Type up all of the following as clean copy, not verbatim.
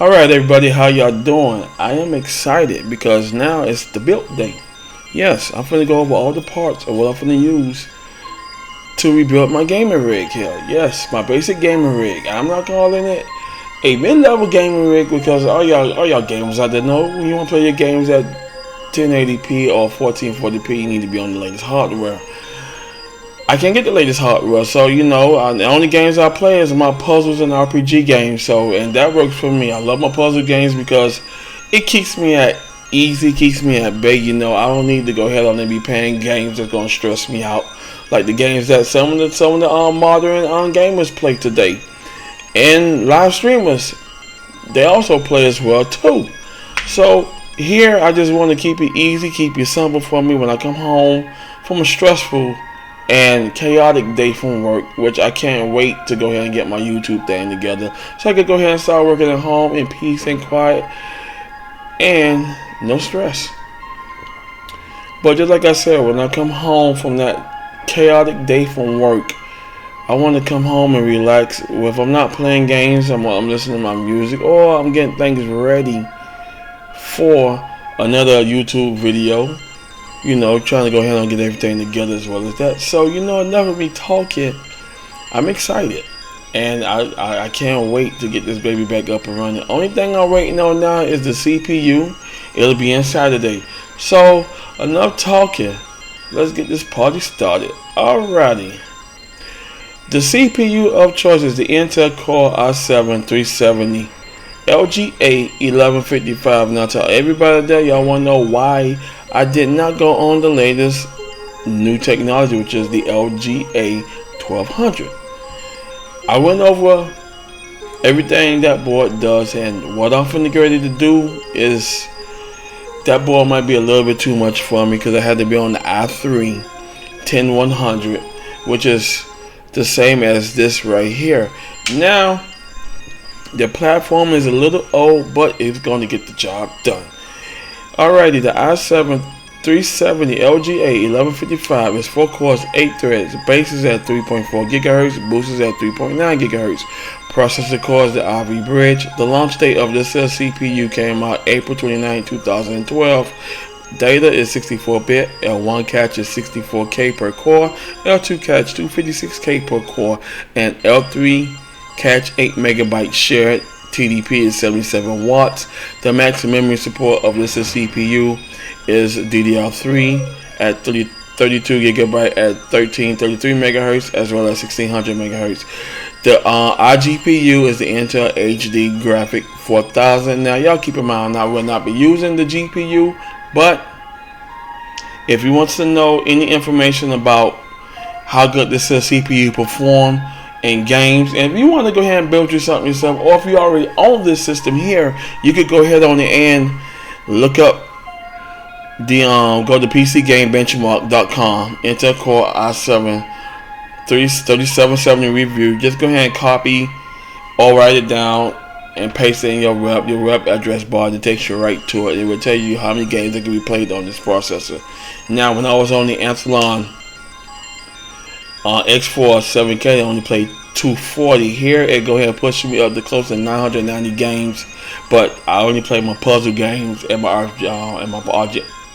Alright everybody, how y'all doing? I am excited because now it's the build day. Yes, I'm finna go over all the parts of what I'm finna use to rebuild my gaming rig here. Yes, my basic gaming rig. I'm not calling it a mid-level gaming rig because all y'all gamers out there know when you wanna play your games at 1080p or 1440p, you need to be on the latest hardware. I can't get the latest hardware, so the only games I play is my puzzles and RPG games. And that works for me. I love my puzzle games because it keeps me at easy, keeps me at bay. I don't need to go ahead on and be playing games that's gonna stress me out, like the games that some of the modern gamers play today, and live streamers. They also play as well too. So here, I just want to keep it easy, keep it simple for me when I come home from a stressful and chaotic day from work, which I can't wait to go ahead and get my YouTube thing together so I could go ahead and start working at home in peace and quiet and no stress. But just like I said, when I come home from that chaotic day from work, I want to come home and relax. If I'm not playing games, I'm listening to my music, or I'm getting things ready for another YouTube video, trying to go ahead and get everything together as well as that. So, never be talking. I'm excited. And I can't wait to get this baby back up and running. Only thing I'm waiting on now is the CPU. It'll be inside today. So, enough talking. Let's get this party started. Alrighty. The CPU of choice is the Intel Core i7 370 LGA 1155. Now, tell everybody there, y'all want to know why I did not go on the latest new technology, which is the LGA 1200. I went over everything that board does, and what I'm finna get ready to do is that board might be a little bit too much for me because I had to be on the i3 10100, which is the same as this right here. Now, the platform is a little old, but it's going to get the job done. Alrighty, the i7 370 LGA 1155 is 4 cores, 8 threads. Base is at 3.4 GHz, boost is at 3.9 GHz. Processor core is the Ivy Bridge. The launch date of this CPU came out April 29, 2012. Data is 64-bit, L1 cache is 64K per core, L2 cache 256K per core, and L3 cache 8 MB shared. TDP is 77 watts. The max memory support of this CPU is DDR3 at 32 GB at 1333 MHz as well as 1600 MHz. The iGPU is the Intel HD Graphic 4000. Now, y'all keep in mind, I will not be using the GPU, but if you want to know any information about how good this CPU perform in games, and if you want to go ahead and build you something yourself, or if you already own this system here, you could go ahead on it and look up the go to PCGameBenchmark.com Intel Core i7 3770 review. Just go ahead and copy or write it down and paste it in your web address bar. That takes you right to it. It will tell you how many games that can be played on this processor. Now, when I was on the Antelon X4 7K, I only played 240. Here it go ahead and push me up to close to 990 games, but I only play my puzzle games and my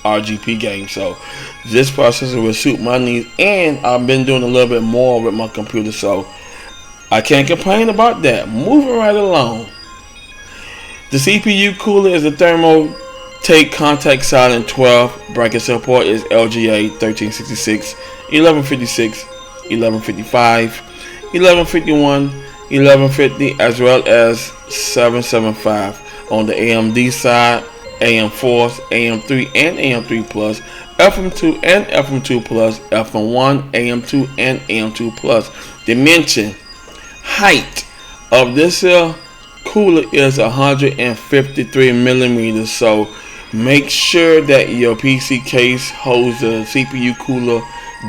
RGP games. So this processor will suit my needs, and I've been doing a little bit more with my computer, so I can't complain about that. Moving right along. The CPU cooler is a Thermaltake Contact Silent 12. Bracket support is LGA 1366, 1156, 1155, 1151, 1150, as well as 775. On the AMD side, AM4, AM3, and AM3 Plus, FM2 and FM2 Plus, FM1, AM2, and AM2 Plus. Dimension, height of this cooler is 153 millimeters. So make sure that your PC case holds the CPU cooler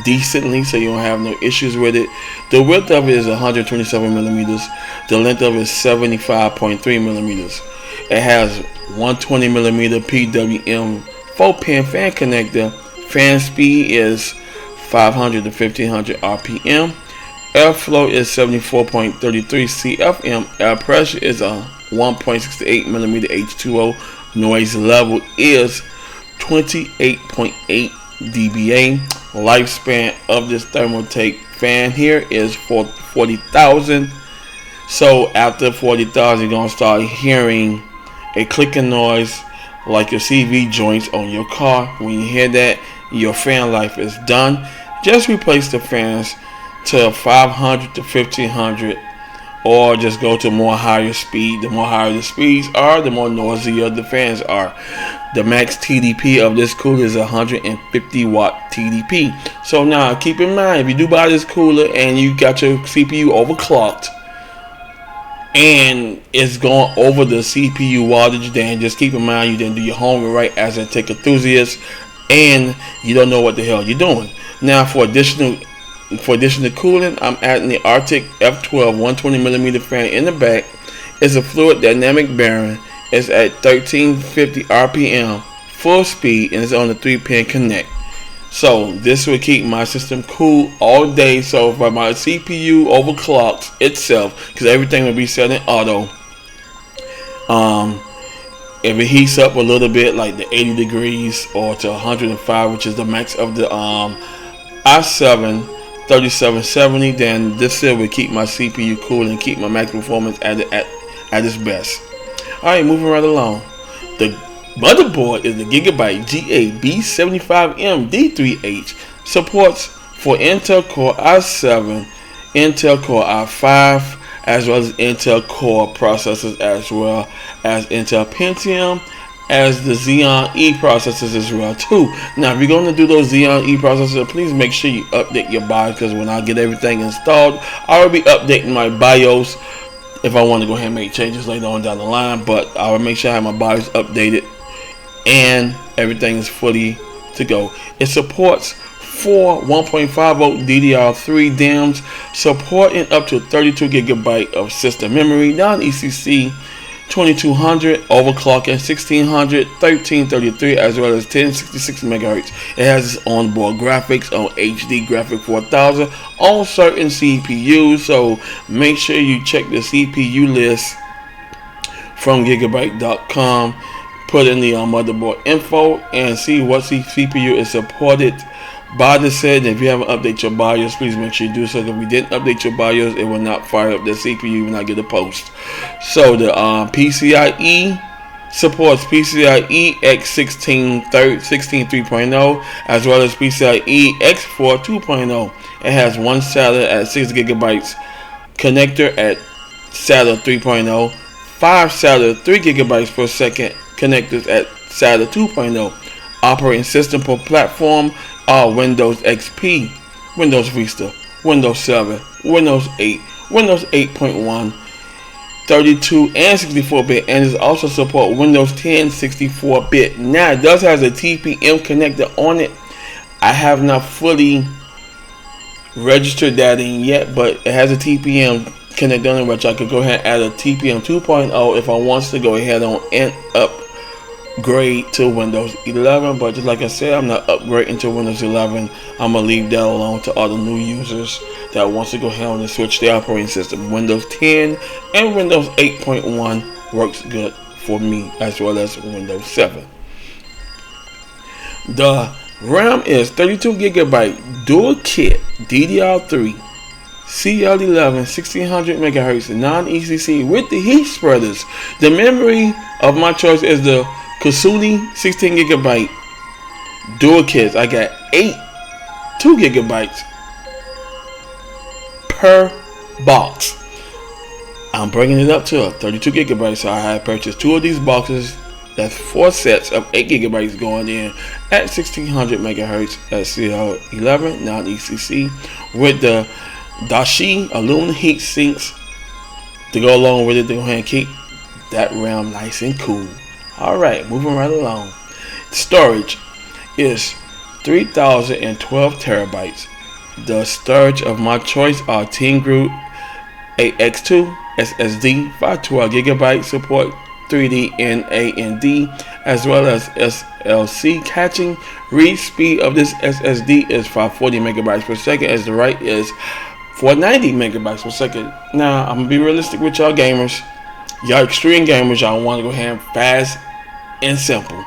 decently so you don't have no issues with it. The width of it is 127 millimeters. The length of it is 75.3 millimeters. It has 120 millimeter PWM 4-pin fan connector. Fan speed is 500 to 1500 RPM. Airflow is 74.33 CFM. Air pressure is a 1.68 millimeter H2O. Noise level is 28.8 dBA. Lifespan of this thermaltake fan here is for 40,000. So after 40,000, you're gonna start hearing a clicking noise like your CV joints on your car. When you hear that, your fan life is done. Just replace the fans to 500 to 1500, or just go to more higher speed. The more higher the speeds are, the more noisier the fans are. The max TDP of this cooler is 150 watt TDP. So now keep in mind, if you do buy this cooler and you got your CPU overclocked and it's going over the CPU wattage, then just keep in mind you didn't do your homework right as a tech enthusiast and you don't know what the hell you're doing. Now for additional cooling, I'm adding the Arctic F12 120mm fan in the back. It's a fluid dynamic bearing. It's at 1350 RPM, full speed, and it's on the 3-pin connect. So this will keep my system cool all day. So if my CPU overclocks itself, because everything will be set in auto, if it heats up a little bit, like the 80 degrees or to 105, which is the max of the i7 3770, then this still will keep my CPU cool and keep my max performance at its best. Alright, moving right along. The motherboard is the Gigabyte GA-B75M D3H. Supports for Intel Core i7, Intel Core i5, as well as Intel Core processors, as well as Intel Pentium, as the Xeon E processors as well too. Now if you're going to do those Xeon E processors, please make sure you update your BIOS, because when I get everything installed, I will be updating my BIOS if I want to go ahead and make changes later on down the line. But I will make sure I have my BIOS updated and everything is fully to go. It supports 4 1.5 volt DDR3 DIMMs, supporting up to 32 gigabyte of system memory, non-ECC 2200, overclocking 1600, 1333, as well as 1066 megahertz. It has its onboard graphics on HD Graphic 4000 on certain CPUs, so make sure you check the CPU list from gigabyte.com, put in the motherboard info, and see what CPU is supported by the said. If you haven't updated your BIOS, please make sure you do so. If we didn't update your BIOS, it will not fire up the CPU when I get a post. So the PCIe supports PCIe X16 3.0 as well as PCIe X4 2.0. It has one SATA at 6 gigabytes, connector at SATA 3.0, 5 SATA 3 gigabytes per second connectors at SATA 2.0. Operating system per platform are Windows XP, Windows Vista, Windows 7, Windows 8, Windows 8.1, 32 and 64-bit, and it also support Windows 10 64-bit. Now it does have a TPM connector on it. I have not fully registered that in yet, but it has a TPM connector on it, which I could go ahead and add a TPM 2.0 if I want to go ahead on and upgrade to Windows 11. But just like I said, I'm not upgrading to Windows 11. I'm gonna leave that alone to all the new users that wants to go ahead and switch their operating system. Windows 10 and Windows 8.1 works good for me, as well as Windows 7. The RAM is 32 gigabyte dual kit DDR3 CL11 1600 megahertz non-ECC with the heat spreaders. The memory of my choice is the Kasuni 16 gigabyte dual kits. I got 2 gigabytes per box. I'm bringing it up to 32 gigabytes, so I have purchased 2 of these boxes. That's 4 sets of 8 gigabytes going in at 1600 megahertz at CL11 non-ECC with the Dashi aluminum heat sinks to go along with it to go ahead and keep that RAM nice and cool. Alright, moving right along. Storage is 3012 terabytes. The storage of my choice are Team Group AX2 SSD 512 gigabyte, support 3D NAND as well as SLC catching. Read speed of this SSD is 540 megabytes per second, as the write is for 90 megabytes per second. Now, I'm gonna be realistic with y'all gamers. Y'all extreme gamers, y'all want to go ahead and fast and simple.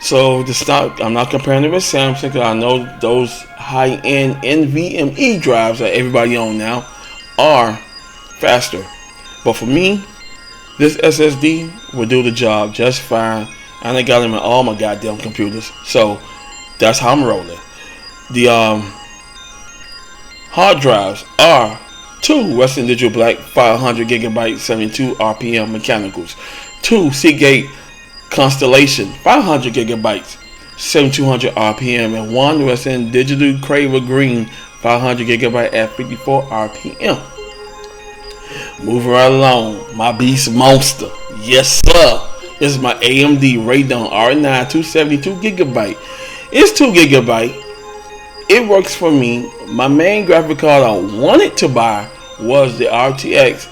So the stock, I'm not comparing it with Samsung because I know those high-end NVMe drives that everybody own now are faster. But for me, this SSD will do the job just fine. And I got them in all my goddamn computers. So that's how I'm rolling. The hard drives are two Western Digital Black 500 gigabyte 72 RPM mechanicals, two Seagate Constellation 500 gigabytes 7200 RPM, and one Western Digital Craver Green 500 gigabyte at 54 RPM. Moving right along, my beast monster. Yes sir. This is my AMD Radeon R9 272 gigabyte. It's 2 gigabyte. It works for me. My main graphic card I wanted to buy was the RTX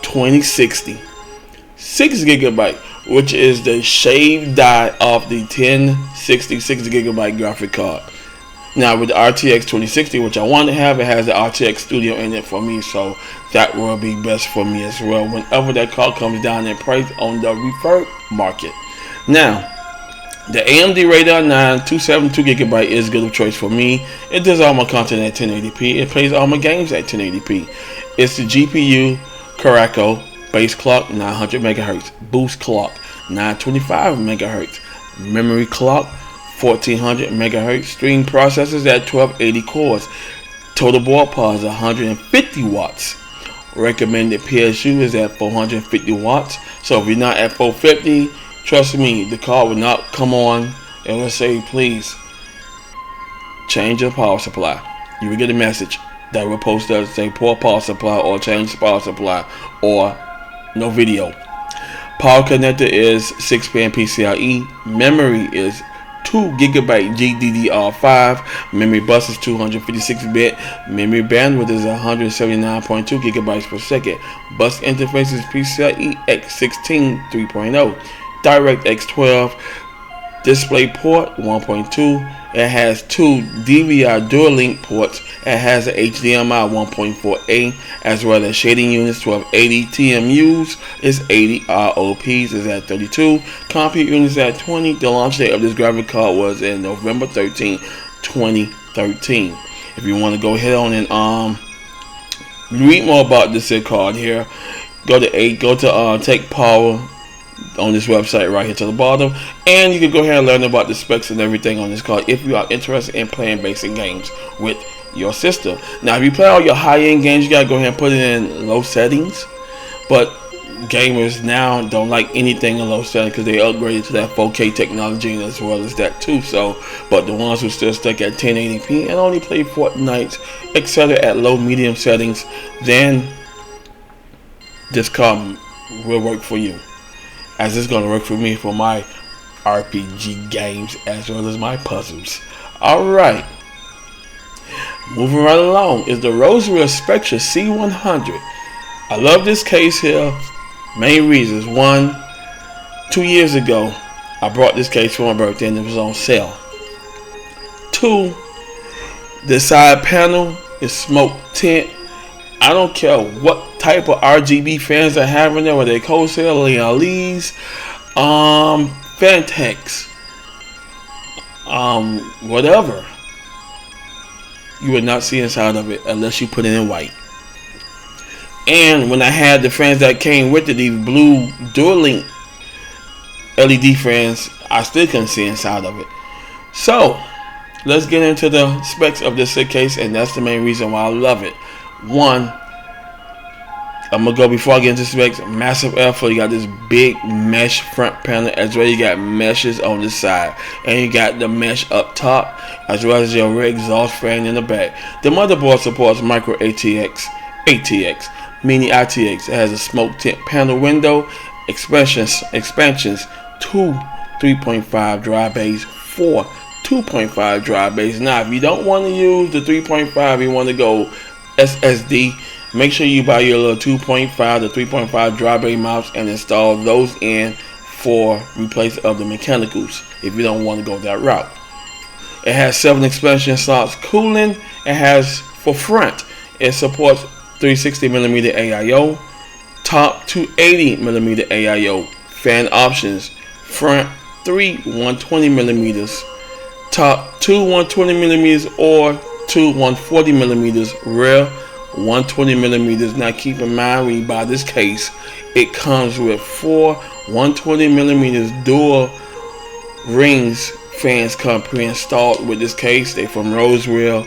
2060. 6 gigabyte, which is the shaved die of the 1060 6 gigabyte graphic card. Now with the RTX 2060, which I want to have, it has the RTX Studio in it for me, so that will be best for me as well whenever that card comes down in price on the refurb market. Now, the AMD Radeon 9 272 gigabyte is a good choice for me. It does all my content at 1080p. It plays all my games at 1080p. It's the GPU Caraco base clock 900 megahertz, boost clock 925 megahertz, memory clock 1400 megahertz, stream processors at 1280 cores, total board power is 150 watts. Recommended PSU is at 450 watts. So if you're not at 450, trust me, the card will not come on and will say, please change your power supply. You will get a message that will post that say poor power supply or change the power supply or no video. Power connector is 6 pin PCIe. Memory is 2 gigabyte GDDR5. Memory bus is 256-bit. Memory bandwidth is 179.2 gigabytes per second. Bus interface is PCIe X16 3.0. DirectX 12. Display port 1.2. It has 2 DVI dual link ports. It has a HDMI 1.4a as well as shading units 1280. TMUs is 80. ROPs is at 32. Compute units at 20. The launch date of this graphic card was in November 13, 2013. If you want to go ahead on and read more about this card here, go to Take Power on this website right here to the bottom, and you can go ahead and learn about the specs and everything on this card if you are interested in playing basic games with your sister. Now if you play all your high-end games, you gotta go ahead and put it in low settings, but gamers now don't like anything in low settings because they upgraded to that 4K technology as well as that too. So but the ones who still stuck at 1080p and only play Fortnite etc at low medium settings, then this card will work for you, as it's going to work for me for my RPG games as well as my puzzles. Alright, moving right along is the Rosereal Spectra C100. I love this case here. Main reasons: 1, 2 years ago I brought this case for my birthday and it was on sale. 2, the side panel is smoke tint. I don't care what type of RGB fans they have in there, whether they Corsair, Leon Lee's, Fantex, whatever. You would not see inside of it unless you put it in white. And when I had the fans that came with it, these blue dual link LED fans, I still couldn't see inside of it. So let's get into the specs of this case, and that's the main reason why I love it. 1, I'm gonna go before I get into specs. Massive airflow. You got this big mesh front panel, as well you got meshes on the side, and you got the mesh up top, as well as your rear exhaust fan in the back. The motherboard supports micro ATX, mini ITX. It has a smoke tint panel window, expansions, 2 3.5 dry bays, 4 2.5 dry bays. Now, if you don't want to use the 3.5, you want to go SSD, make sure you buy your little 2.5 to 3.5 dry bay mounts and install those in for replace of the mechanicals if you don't want to go that route. It has 7 expansion slots cooling. It has for front, It supports 360mm AIO, top 280mm AIO. Fan options: front 3 120mm, top 2 120mm or 2 140mm, rear 120mm. Now keep in mind when you buy this case, it comes with 4 120mm dual rings fans come pre-installed with this case. They from Roswell.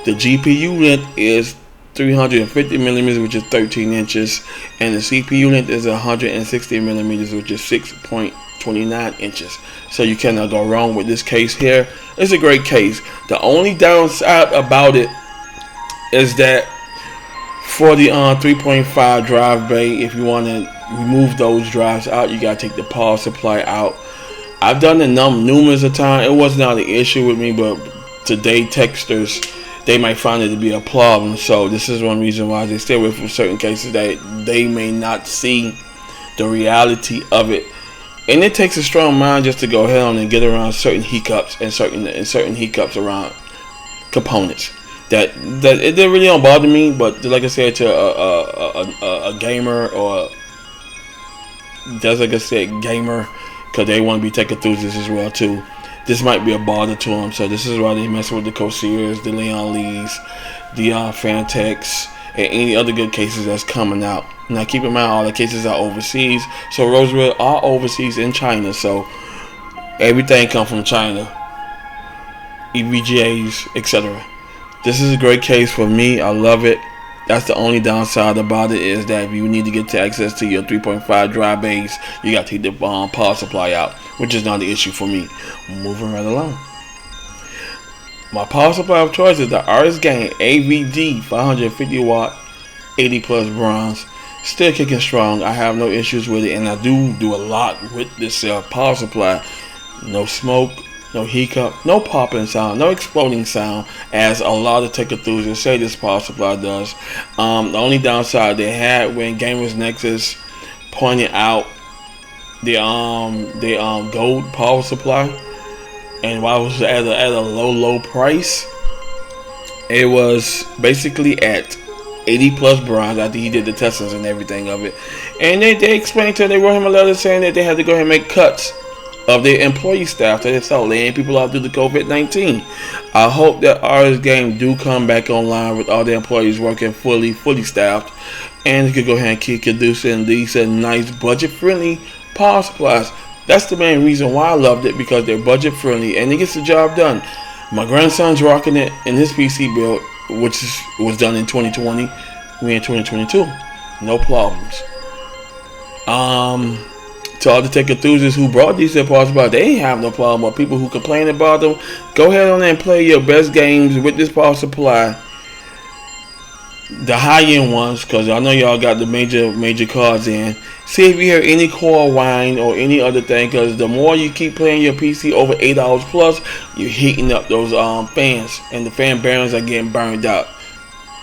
The GPU length is 350mm, which is 13 inches, and the CPU length is 160mm, which is 6.29 inches. So you cannot go wrong with this case here. It's a great case. The only downside about it is that for the 3.5 drive bay, if you want to remove those drives out, you gotta take the power supply out. I've done it numerous of times. It was not an issue with me, but today texters, they might find it to be a problem. So this is one reason why they stay away from certain cases that they may not see the reality of it. And it takes a strong mind just to go ahead on and get around certain hiccups and certain hiccups around components. That it really don't bother me, but like I said, to a gamer, or just like I said, gamer, because they want to be taking through this as well too, this might be a bother to them. So this is why they mess with the Corsair's, the Leon Lees, the Fantecs, and any other good cases that's coming out. Now keep in mind, all the cases are overseas. So Roswell are overseas in China. So everything comes from China, EVGAs, etc. This is a great case for me. I love it. That's the only downside about it, is that if you need to get to access to your 3.5 drive bays, you got to take the power supply out, which is not the issue for me. Moving right along. My power supply of choice is the RSGain AVD 550 watt 80 plus bronze. Still kicking strong. I have no issues with it, and I do a lot with this power supply. No smoke, no hiccup, no popping sound, no exploding sound, as a lot of tech enthusiasts say this power supply does. The only downside they had when Gamers Nexus pointed out the gold power supply, and while it was at a low price, it was basically at 80 plus bronze after he did the testings and everything of it. And they explained to him, they wrote him a letter saying that they had to go ahead and make cuts of their employee staff, that they start laying people off due to COVID-19. I hope that RSGain do come back online with all their employees working fully staffed, and they could go ahead and keep producing these nice budget-friendly power supplies. That's the main reason why I loved it, because they're budget-friendly and it gets the job done. My grandson's rocking it in his PC build, which was done in 2020. We in 2022, no problems. To all the tech enthusiasts who brought these power supplies, they ain't have no problem. But people who complain about them, go ahead on and play your best games with this power supply. The high-end ones, because I know y'all got the major cards in. See if you hear any core whine or any other thing, because the more you keep playing your PC over 8 hours plus, you're heating up those fans, and the fan bearings are getting burned out.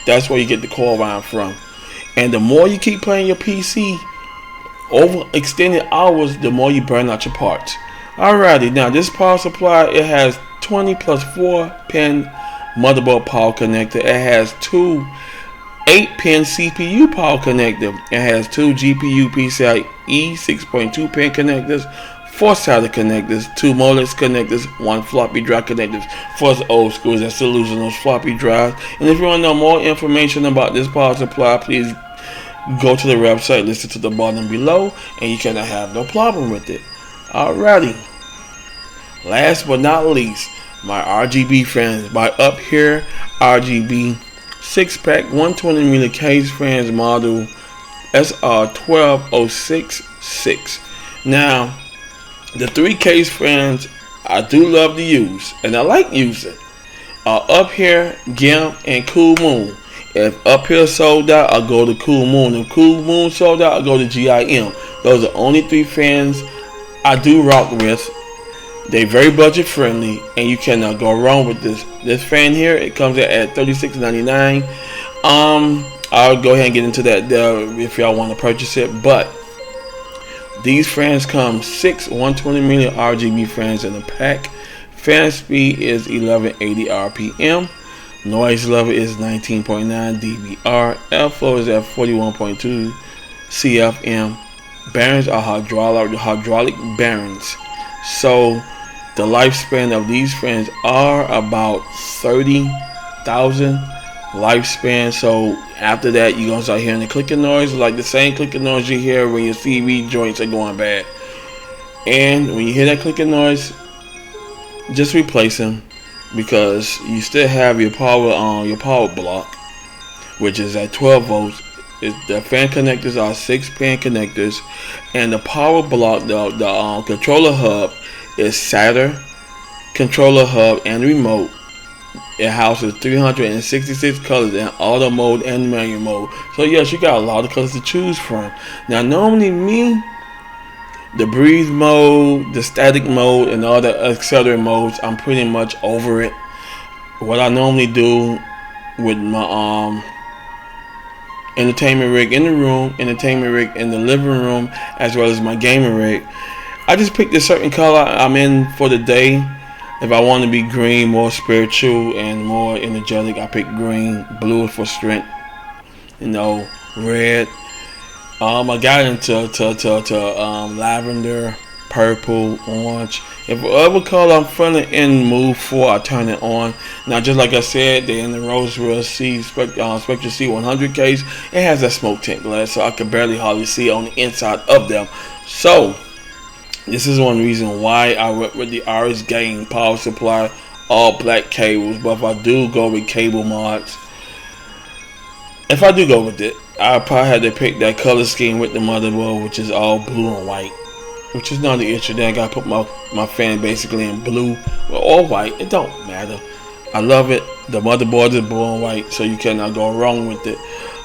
That's where you get the core whine from. And the more you keep playing your PC over extended hours, the more you burn out your parts. Alrighty, now this power supply, it has 20 plus 4 pin motherboard power connector. It has 2 8-pin CPU power connector. It has 2 GPU PCIe 6.2 pin connectors, 4 SATA connectors, 2 Molex connectors, 1 floppy drive connectors for us old schools that still using those floppy drives. And if you want to know more information about this power supply, please go to the website listed to the bottom below, and you cannot have no problem with it. Alrighty. Last but not least, my RGB friends. By Up Here RGB 6-pack 120mm case fans model SR12066. Now, the 3 case fans I do love to use, and I like using, are Up Here, GIMP, and Cool Moon. If Up Here sold out, I'll go to Cool Moon. If Cool Moon sold out, I'll go to GIM. Those are the only 3 fans I do rock with. They're very budget friendly, and you cannot go wrong with this. This fan here, it comes at $36.99. I'll go ahead and get into that if y'all want to purchase it. But these fans come 6 120mm RGB fans in a pack. Fan speed is 1180 RPM. Noise level is 19.9 dBr. Airflow is at 41.2 CFM. Bearings are hydraulic bearings. So the lifespan of these fans are about 30,000 lifespan. So after that, you're gonna start hearing the clicking noise, like the same clicking noise you hear when your CV joints are going bad. And when you hear that clicking noise, just replace them, because you still have your power block, which is at 12 volts. The fan connectors are 6-pin connectors, and the power block, the controller hub, is SATA controller hub and remote. It houses 366 colors in auto mode and manual mode. So yes, you got a lot of colors to choose from. Now normally me, the breathe mode, the static mode, and all the accelerator modes, I'm pretty much over it. What I normally do with my entertainment rig in the room, entertainment rig in the living room, as well as my gaming rig, I just picked a certain color I'm in for the day. If I want to be green, more spiritual and more energetic, I pick green. Blue for strength, red. I got into lavender, purple, orange. If whatever color I'm feeling in mood for, I turn it on. Now, just like I said, they're in the Rosewell Spectra C100 case. It has that smoke tint glass, so I can barely hardly see on the inside of them. So this is one reason why I went with the RS Gain power supply, all black cables. But if I do go with cable mods, if I do go with it, I probably had to pick that color scheme with the motherboard, which is all blue and white, which is not the issue. Then I gotta put my fan basically in blue or white. It don't matter. I love it. The motherboard is blue and white, so you cannot go wrong with it.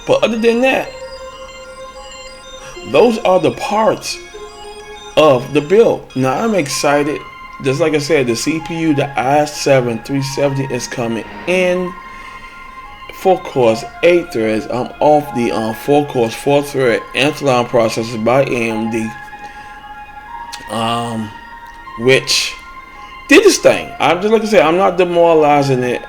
But other than that, those are the parts of the build. Now I'm excited. Just like I said, the CPU, the i7 370 is coming in. 4 cores, 8 threads. I'm off the 4 cores, 4 thread Antelon processor by AMD, which did this thing. I'm just, like I said, I'm not demoralizing it.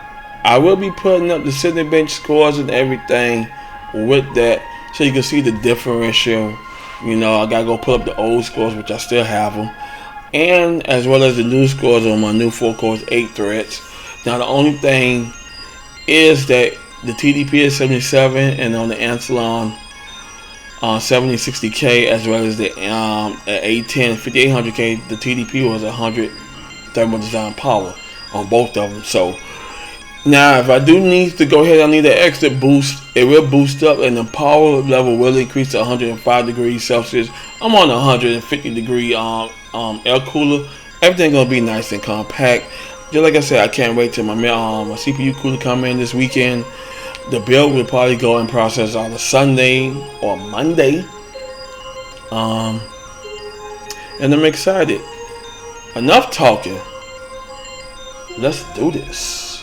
I will be putting up the Cinebench scores and everything with that, so you can see the differential. I gotta go pull up the old scores, which I still have them, and as well as the new scores on my new 4 cores, 8 threads. Now the only thing is that the TDP is 77, and on the Antelon 7060K, as well as the A10 5800K, the TDP was 100 thermal design power on both of them. So now if I do need to go ahead, I need an extra boost. It will boost up, and the power level will increase to 105 degrees Celsius. I'm on a 150 degree air cooler. Everything gonna be nice and compact. Just like I said, I can't wait till my CPU cooler come in this weekend. The build will probably go in process on a Sunday or Monday. And I'm excited. Enough talking. Let's do this.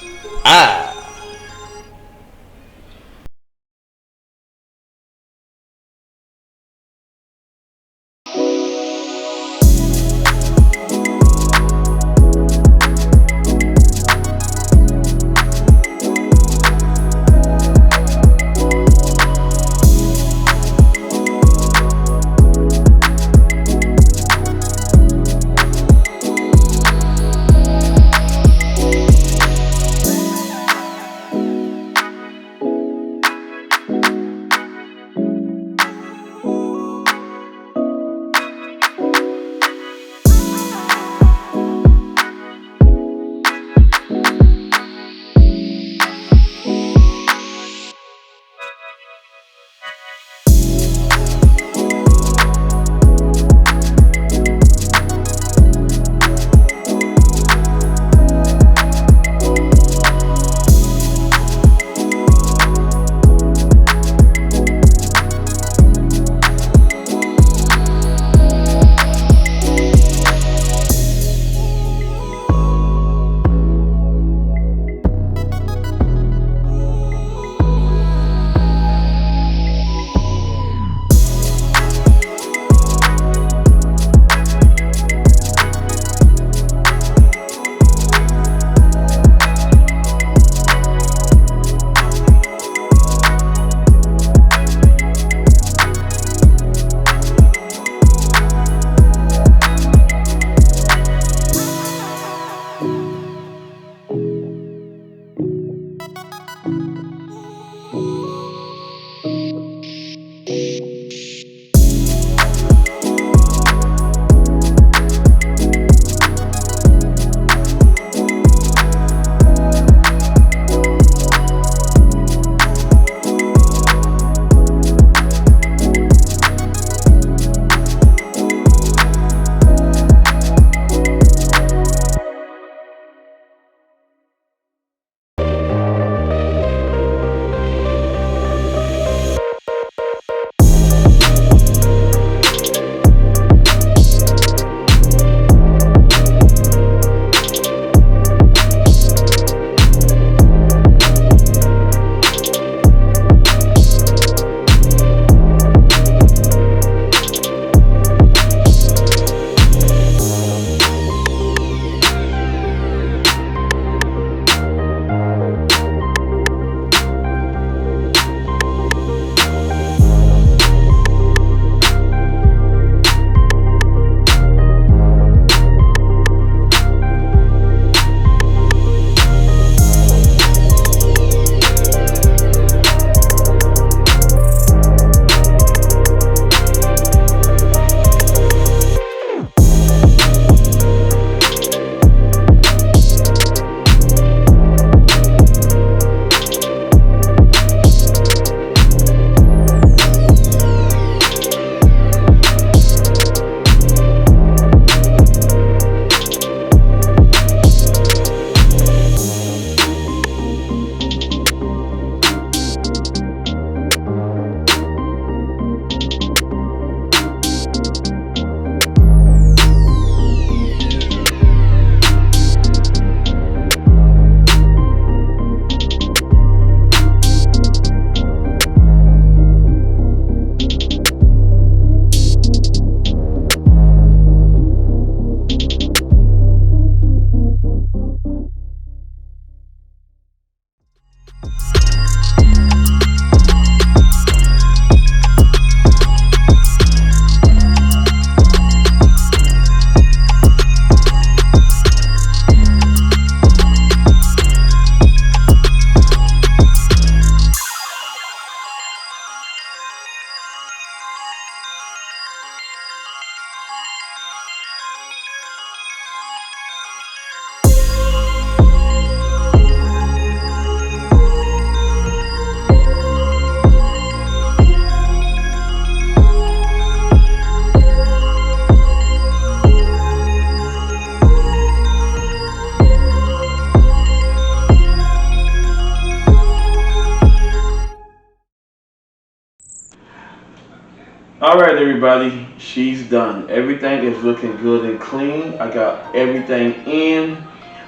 Alright everybody, she's done. Everything is looking good and clean. I got everything in.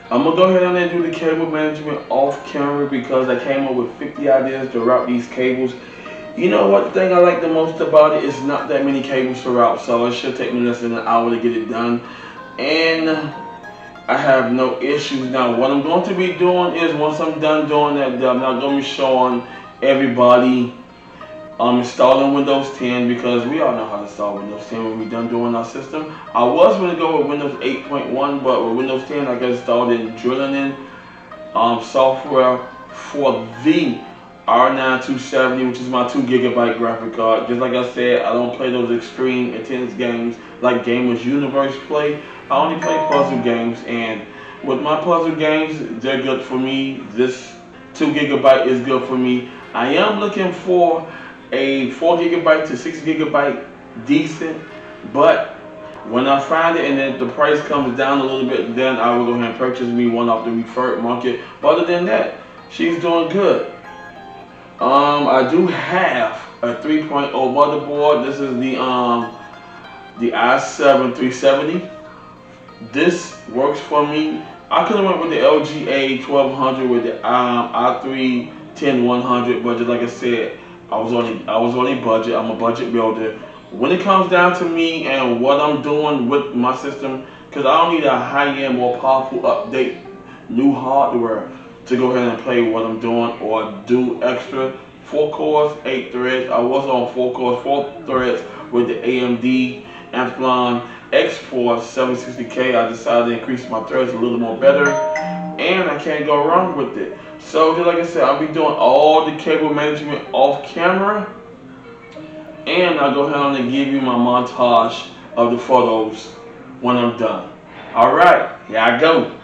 I'm gonna go ahead and do the cable management off camera because I came up with 50 ideas to route these cables. You know what, the thing I like the most about it is not that many cables to route, so it should take me less than an hour to get it done. And I have no issues. Now what I'm going to be doing is, once I'm done doing that, I'm not going to be showing everybody installing Windows 10, because we all know how to install Windows 10 when we're done doing our system. I was going to go with Windows 8.1, but with Windows 10 I got started drilling in software for the R9 270, which is my 2 GB graphic card. Just like I said, I don't play those extreme intense games like Gamers Universe play. I only play puzzle games, and with my puzzle games, they're good for me. This 2 GB is good for me. I am looking for a 4 GB to 6 GB decent, but when I find it and then the price comes down a little bit, then I will go ahead and purchase me one off the referred market. But other than that, she's doing good. I do have a 3.0 motherboard. This is the i7 370. This works for me. I could have went with the LGA 1200 with the i3 10100, but just like I said, I was on a budget. I'm a budget builder. When it comes down to me and what I'm doing with my system, because I don't need a high-end, more powerful update, new hardware to go ahead and play what I'm doing or do extra. 4 cores, 8 threads. I was on 4 cores, 4 threads with the AMD Athlon X-Force 760K. I decided to increase my threads a little more better, and I can't go wrong with it. So just like I said, I'll be doing all the cable management off camera, and I'll go ahead and give you my montage of the photos when I'm done. Alright, here I go.